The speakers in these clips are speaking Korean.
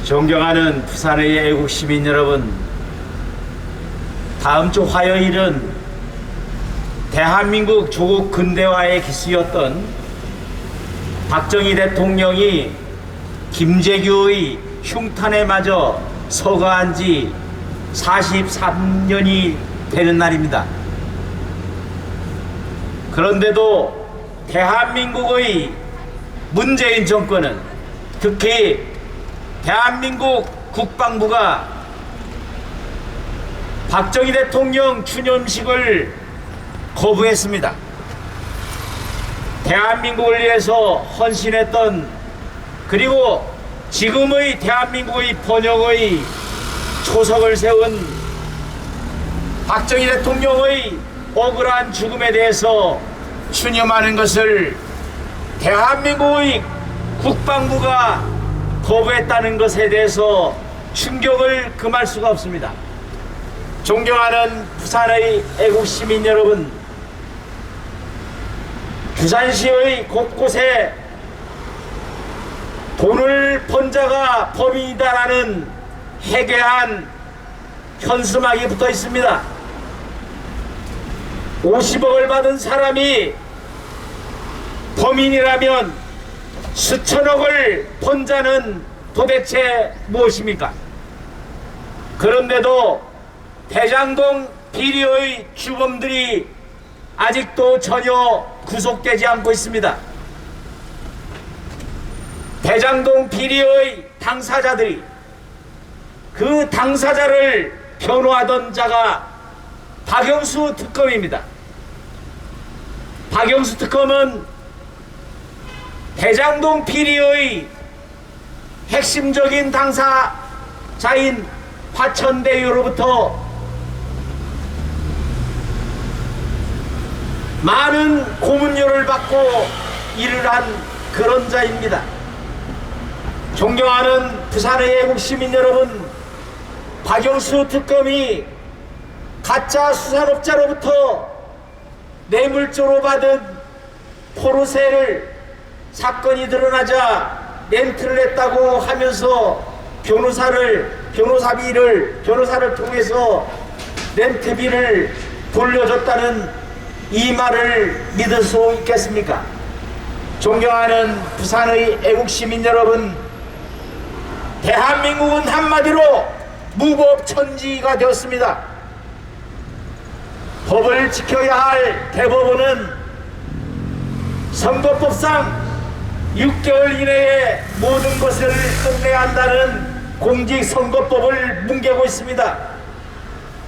존경하는 부산의 애국 시민 여러분, 다음 주 화요일은 대한민국 조국 근대화의 기수였던 박정희 대통령이 김재규의 흉탄에 맞아 서거한 지 43년이 되는 날입니다. 그런데도 대한민국의 문재인 정권은, 특히 대한민국 국방부가 박정희 대통령 추념식을 거부했습니다. 대한민국을 위해서 헌신했던, 그리고 지금의 대한민국의 번영의 초석을 세운 박정희 대통령의 억울한 죽음에 대해서 추념하는 것을 대한민국의 국방부가 거부했다는 것에 대해서 충격을 금할 수가 없습니다. 존경하는 부산의 애국 시민 여러분, 부산시의 곳곳에 돈을 번 자가 범인이다라는 해괴한 현수막이 붙어 있습니다. 50억을 받은 사람이 범인이라면 수천억을 번 자는 도대체 무엇입니까? 그런데도 대장동 비리의 주범들이 아직도 전혀 구속되지 않고 있습니다. 대장동 비리의 당사자들이, 그 당사자를 변호하던 자가 박영수 특검입니다. 박영수 특검은 대장동 비리의 핵심적인 당사자인 화천대유로부터 많은 고문료를 받고 일을 한 그런 자입니다. 존경하는 부산의 애국 시민 여러분, 박영수 특검이 가짜 수산업자로부터 뇌물조로 받은 포르쉐를 사건이 드러나자 렌트를 했다고 하면서 변호사를 통해서 렌트비를 돌려줬다는 이 말을 믿을 수 있겠습니까? 존경하는 부산의 애국 시민 여러분, 대한민국은 한마디로 무법천지가 되었습니다. 법을 지켜야 할 대법원은 선거법상 6개월 이내에 모든 것을 끝내야 한다는 공직선거법을 뭉개고 있습니다.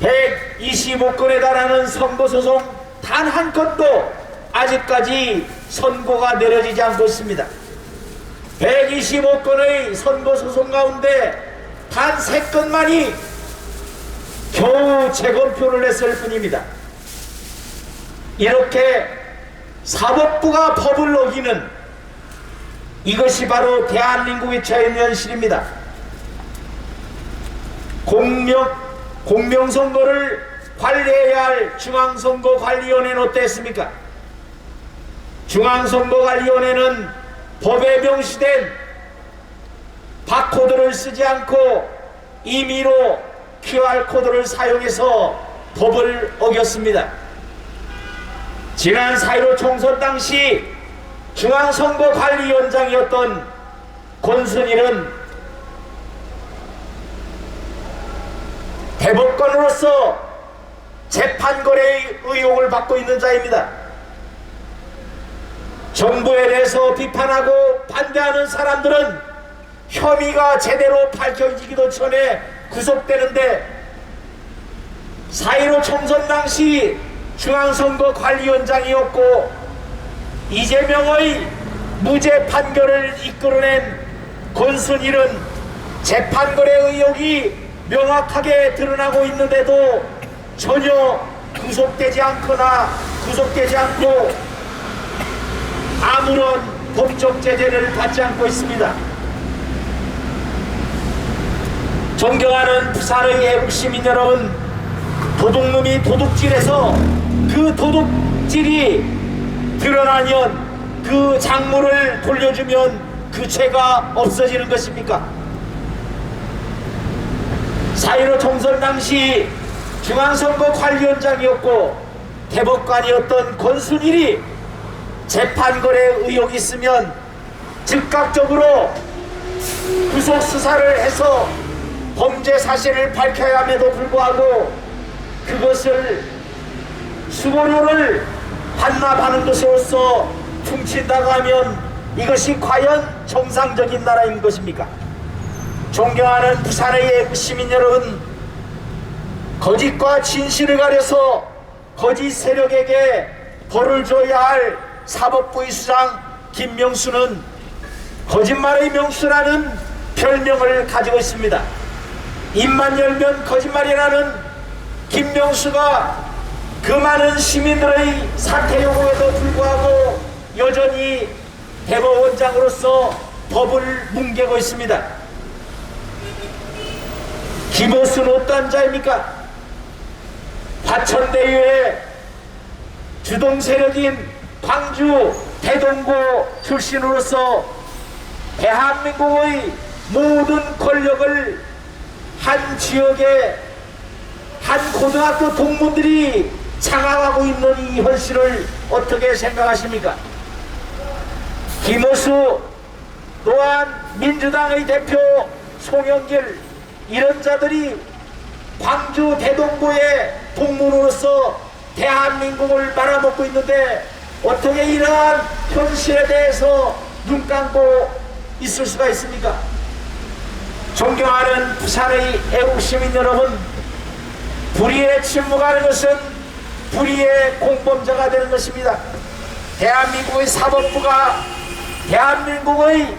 125건에 달하는 선거소송 단 한 건도 아직까지 선고가 내려지지 않고 있습니다. 125건의 선거소송 가운데 단 3건만이 겨우 재검표를 했을 뿐입니다. 이렇게 사법부가 법을 어기는, 이것이 바로 대한민국의 처한 현실입니다. 공명선거를 관리해야 할 중앙선거관리위원회는 어땠습니까? 중앙선거관리위원회는 법에 명시된 바코드를 쓰지 않고 임의로 QR코드를 사용해서 법을 어겼습니다. 지난 4.15 총선 당시 중앙선거관리위원장이었던 권순일은 대법관으로서 재판거래의 의혹을 받고 있는 자입니다. 정부에 대해서 비판하고 반대하는 사람들은 혐의가 제대로 밝혀지기도 전에 구속되는데, 4.15 총선 당시 중앙선거관리위원장이었고 이재명의 무죄 판결을 이끌어낸 권순일은 재판거래 의혹이 명확하게 드러나고 있는데도 전혀 구속되지 않고 아무런 법적 제재를 받지 않고 있습니다. 존경하는 부산의 애국 시민 여러분, 도둑놈이 도둑질해서 그 도둑질이 드러나면 그 작물을 돌려주면 그 죄가 없어지는 것입니까? 4.15 총선 당시 중앙선거관리위원장이었고 대법관이었던 권순일이 재판거래 의혹이 있으면 즉각적으로 구속 수사를 해서 범죄 사실을 밝혀야 함에도 불구하고 그것을 수고료를 반납하는 것으로서 퉁친다고 하면 이것이 과연 정상적인 나라인 것입니까? 존경하는 부산의 시민 여러분, 거짓과 진실을 가려서 거짓 세력에게 벌을 줘야 할 사법부의 수장 김명수는 거짓말의 명수라는 별명을 가지고 있습니다. 입만 열면 거짓말이라는 김명수가 그 많은 시민들의 사퇴 요구에도 불구하고 여전히 대법원장으로서 법을 뭉개고 있습니다. 김호수는 어떤 자입니까? 화천대유의 주동 세력인 광주 대동고 출신으로서 대한민국의 모든 권력을 한 지역의 한 고등학교 동문들이 장악하고 있는 이 현실을 어떻게 생각하십니까? 김호수 또한 민주당의 대표 송영길 이런 자들이 광주 대동고의 동문으로서 대한민국을 말아먹고 있는데 어떻게 이러한 현실에 대해서 눈 감고 있을 수가 있습니까? 존경하는 부산의 애국시민 여러분, 불의에 침묵하는 것은 불의의 공범자가 되는 것입니다. 대한민국의 사법부가 대한민국의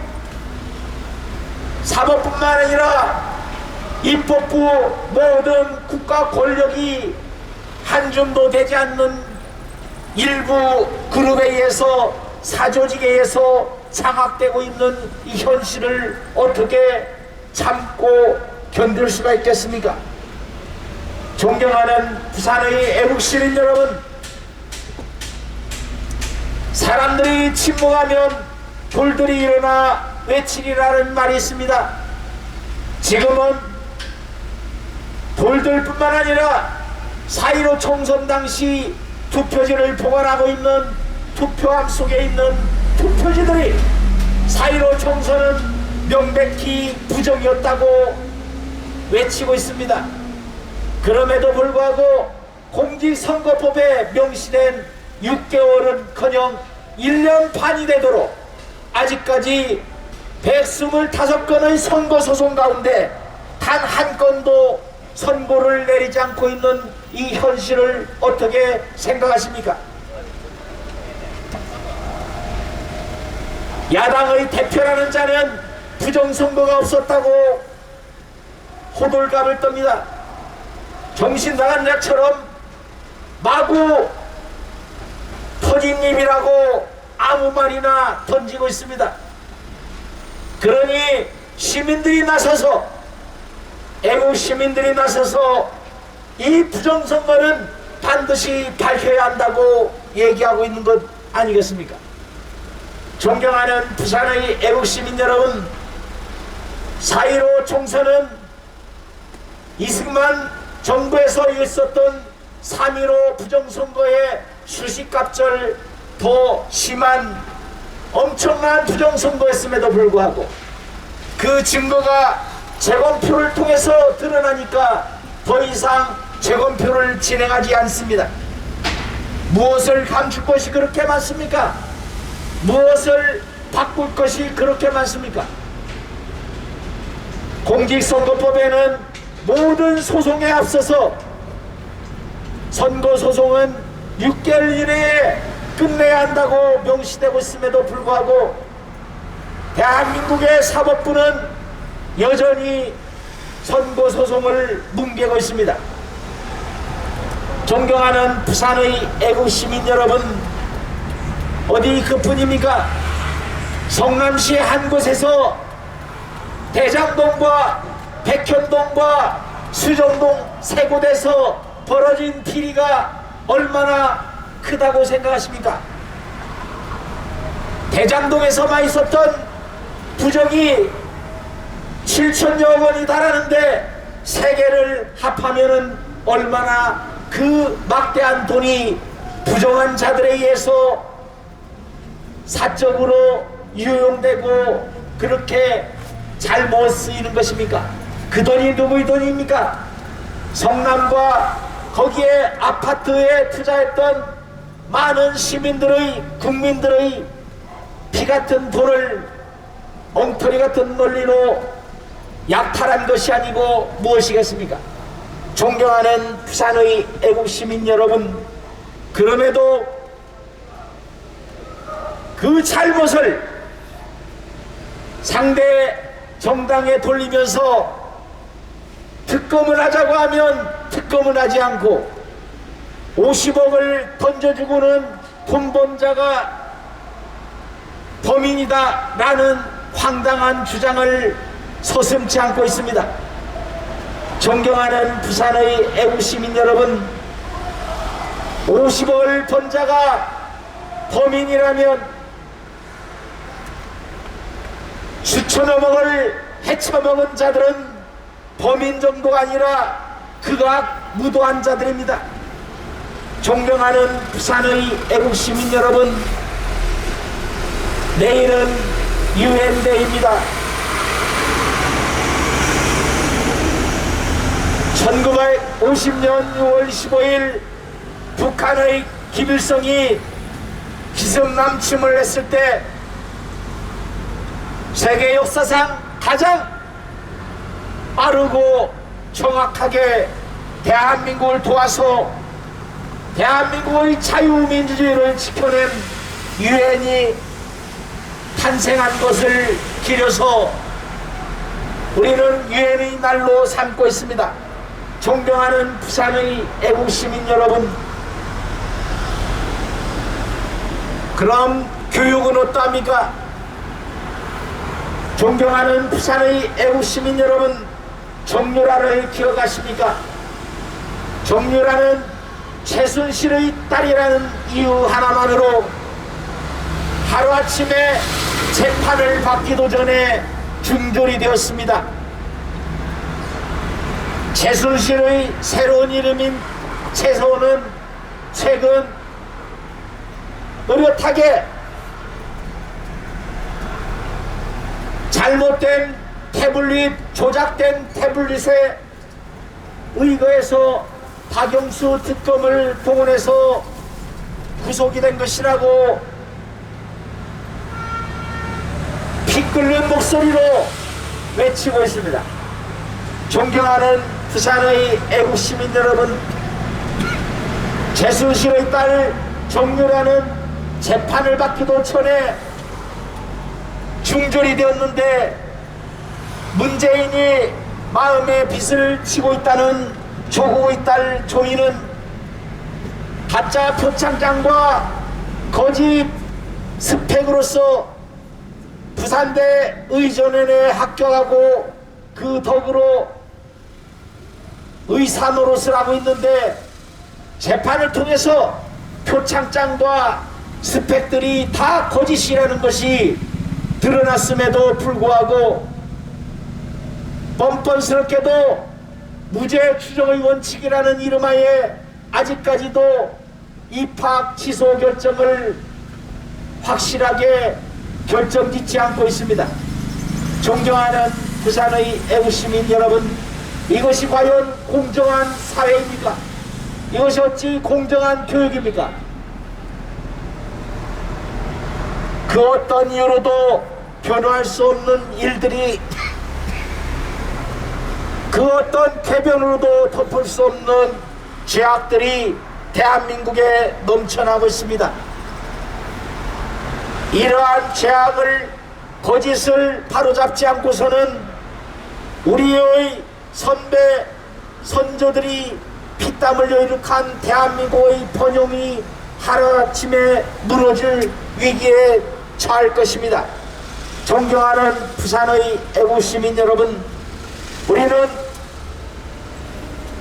사법뿐만 아니라 입법부 모든 국가 권력이 한 줌도 되지 않는 일부 그룹에 의해서 사조직에 의해서 장악되고 있는 이 현실을 어떻게 참고 견딜 수가 있겠습니까? 존경하는 부산의 애국시민 여러분, 사람들이 침묵하면 돌들이 일어나 외치리라는 말이 있습니다. 지금은 돌들뿐만 아니라 4.15 총선 당시 투표지를 보관하고 있는 투표함 속에 있는 투표지들이 4.15 총선은 명백히 부정이었다고 외치고 있습니다. 그럼에도 불구하고 공직선거법에 명시된 6개월은커녕 1년 반이 되도록 아직까지 125건의 선거소송 가운데 단 한 건도 선고를 내리지 않고 있는 이 현실을 어떻게 생각하십니까? 야당의 대표라는 자는 부정선거가 없었다고 호들갑을 떱니다. 정신 나간 자처럼 마구 터진 입이라고 아무 말이나 던지고 있습니다. 그러니 시민들이 나서서 애국 시민들이 나서서 이 부정선거는 반드시 밝혀야 한다고 얘기하고 있는 것 아니겠습니까? 존경하는 부산의 애국 시민 여러분, 4.15 총선은 이승만 정부에서 있었던 3.15 부정선거의 수식갑절 더 심한 엄청난 부정선거였음에도 불구하고 그 증거가 재검표를 통해서 드러나니까 더 이상 재검표를 진행하지 않습니다. 무엇을 감출 것이 그렇게 많습니까? 무엇을 바꿀 것이 그렇게 많습니까? 공직선거법에는 모든 소송에 앞서서 선거소송은 6개월 이내에 끝내야 한다고 명시되고 있음에도 불구하고 대한민국의 사법부는 여전히 선거소송을 뭉개고 있습니다. 존경하는 부산의 애국시민 여러분, 어디 그뿐입니까? 성남시 한 곳에서 대장동과 백현동과 수정동 세 곳에서 벌어진 비리가 얼마나 크다고 생각하십니까? 대장동에서만 있었던 부정이 7천여 원이 달하는데 세 개를 합하면은 얼마나 그 막대한 돈이 부정한 자들에 의해서 사적으로 유용되고 그렇게 잘못 쓰이는 것입니까? 그 돈이 누구의 돈입니까? 성남과 거기에 아파트에 투자했던 많은 시민들의 국민들의 피 같은 돈을 엉터리 같은 논리로 약탈한 것이 아니고 무엇이겠습니까? 존경하는 부산의 애국시민 여러분, 그럼에도 그 잘못을 상대 정당에 돌리면서 특검을 하자고 하면 특검을 하지 않고 50억을 던져주고는 돈 번 자가 범인이다 라는 황당한 주장을 서슴지 않고 있습니다. 존경하는 부산의 애국시민 여러분, 50억을 번 자가 범인이라면 수천억을 헤쳐먹은 자들은 범인 정도가 아니라 극악 무도한 자들입니다. 존경하는 부산의 애국시민 여러분, 내일은 유엔데이입니다. 1950년 6월 15일 북한의 김일성이 기성남침을 했을 때 세계 역사상 가장 빠르고 정확하게 대한민국을 도와서 대한민국의 자유민주주의를 지켜낸 유엔이 탄생한 것을 기려서 우리는 유엔의 날로 삼고 있습니다. 존경하는 부산의 애국시민 여러분, 그럼 교육은 어떠합니까? 존경하는 부산의 애국시민 여러분, 정유라를 기억하십니까? 정유라는 최순실의 딸이라는 이유 하나만으로 하루아침에 재판을 받기도 전에 중졸이 되었습니다. 최순실의 새로운 이름인 최서원은 최근 노릇하게 잘못된 태블릿, 조작된 태블릿에 의거해서 박영수 특검을 동원해서 구속이 된 것이라고 피 끓는 목소리로 외치고 있습니다. 존경하는 부산의 애국시민 여러분, 최순실의 딸 정유라는 재판을 받기도 전에 중졸이 되었는데 문재인이 마음의 빚을 지고 있다는 조국의 딸 조이는 가짜 표창장과 거짓 스펙으로서 부산대 의전원에 합격하고 그 덕으로 의사 노릇을 하고 있는데 재판을 통해서 표창장과 스펙들이 다 거짓이라는 것이 드러났음에도 불구하고 뻔뻔스럽게도 무죄 추정의 원칙이라는 이름하에 아직까지도 입학 취소 결정을 확실하게 결정짓지 않고 있습니다. 존경하는 부산의 애국시민 여러분, 이것이 과연 공정한 사회입니까? 이것이 어찌 공정한 교육입니까? 그 어떤 이유로도 변호할 수 없는 일들이, 그 어떤 궤변으로도 덮을 수 없는 죄악들이 대한민국에 넘쳐나고 있습니다. 이러한 죄악을, 거짓을 바로잡지 않고서는 우리의 선배, 선조들이 피땀 흘려 이룩한 대한민국의 번영이 하루아침에 무너질 위기에 처할 것입니다. 존경하는 부산의 애국시민 여러분, 우리는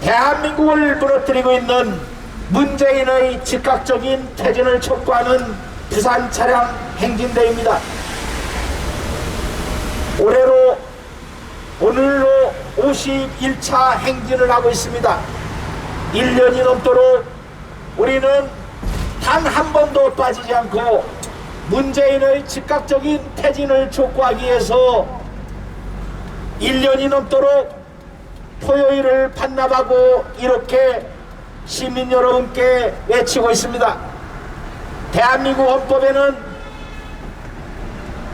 대한민국을 무너뜨리고 있는 문재인의 즉각적인 퇴진을 촉구하는 부산 차량 행진대입니다. 오늘로 51차 행진을 하고 있습니다. 1년이 넘도록 우리는 단 한 번도 빠지지 않고 문재인의 즉각적인 퇴진을 촉구하기 위해서 1년이 넘도록 토요일을 반납하고 이렇게 시민 여러분께 외치고 있습니다. 대한민국 헌법에는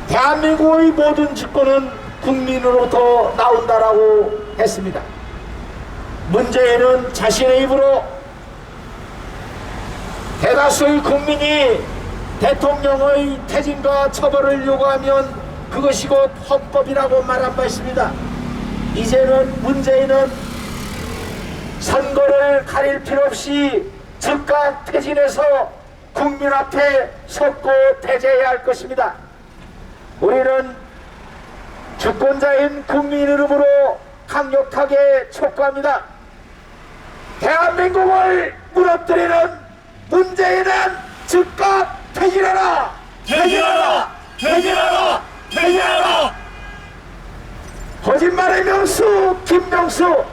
대한민국의 모든 주권은 국민으로부터 나온다라고 했습니다. 문재인은 자신의 입으로 대다수의 국민이 대통령의 퇴진과 처벌을 요구하면 그것이 곧 헌법이라고 말한 바 있습니다. 이제는 문재인은 선거를 가릴 필요 없이 즉각 퇴진해서 국민 앞에 섰고 대제해야 할 것입니다. 우리는 주권자인 국민 이름으로 강력하게 촉구합니다. 대한민국을 무너뜨리는 문재인은 즉각 퇴진하라! 퇴진하라! 퇴진하라! 퇴진하라! 거짓말의 명수 김명수,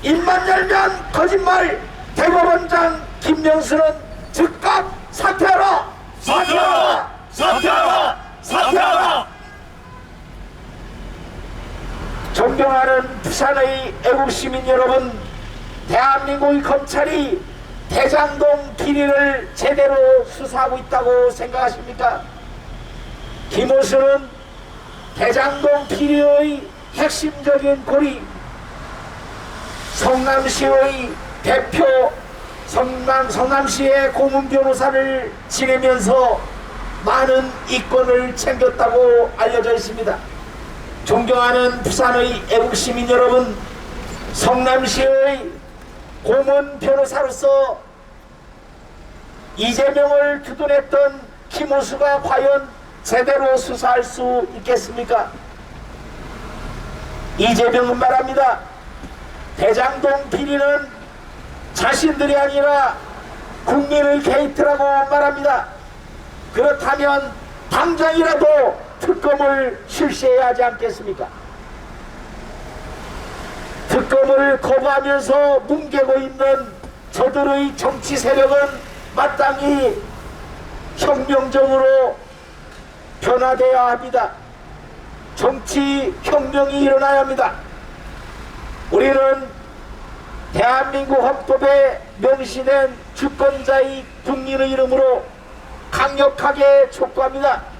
입만 열면 거짓말. 대법원장 김명수는 즉각 사퇴하라! 사퇴하라! 사퇴하라! 사퇴하라! 존경하는 부산의 애국시민 여러분, 대한민국의 검찰이 대장동 비리를 제대로 수사하고 있다고 생각하십니까? 김호수는 대장동 비리의 핵심적인 고리, 성남시의 대표, 성남시의 고문 변호사를 지내면서 많은 이권을 챙겼다고 알려져 있습니다. 존경하는 부산의 애국시민 여러분, 성남시의 고문 변호사로서 이재명을 두둔했던 김호수가 과연 제대로 수사할 수 있겠습니까? 이재명은 말합니다. 대장동 비리는 자신들이 아니라 국민의 게이트라고 말합니다. 그렇다면 당장이라도 특검을 실시해야 하지 않겠습니까? 특검을 거부하면서 뭉개고 있는 저들의 정치 세력은 마땅히 혁명적으로 변화되어야 합니다. 정치 혁명이 일어나야 합니다. 우리는 대한민국 헌법에 명시된 주권자의 국민의 이름으로 강력하게 촉구합니다.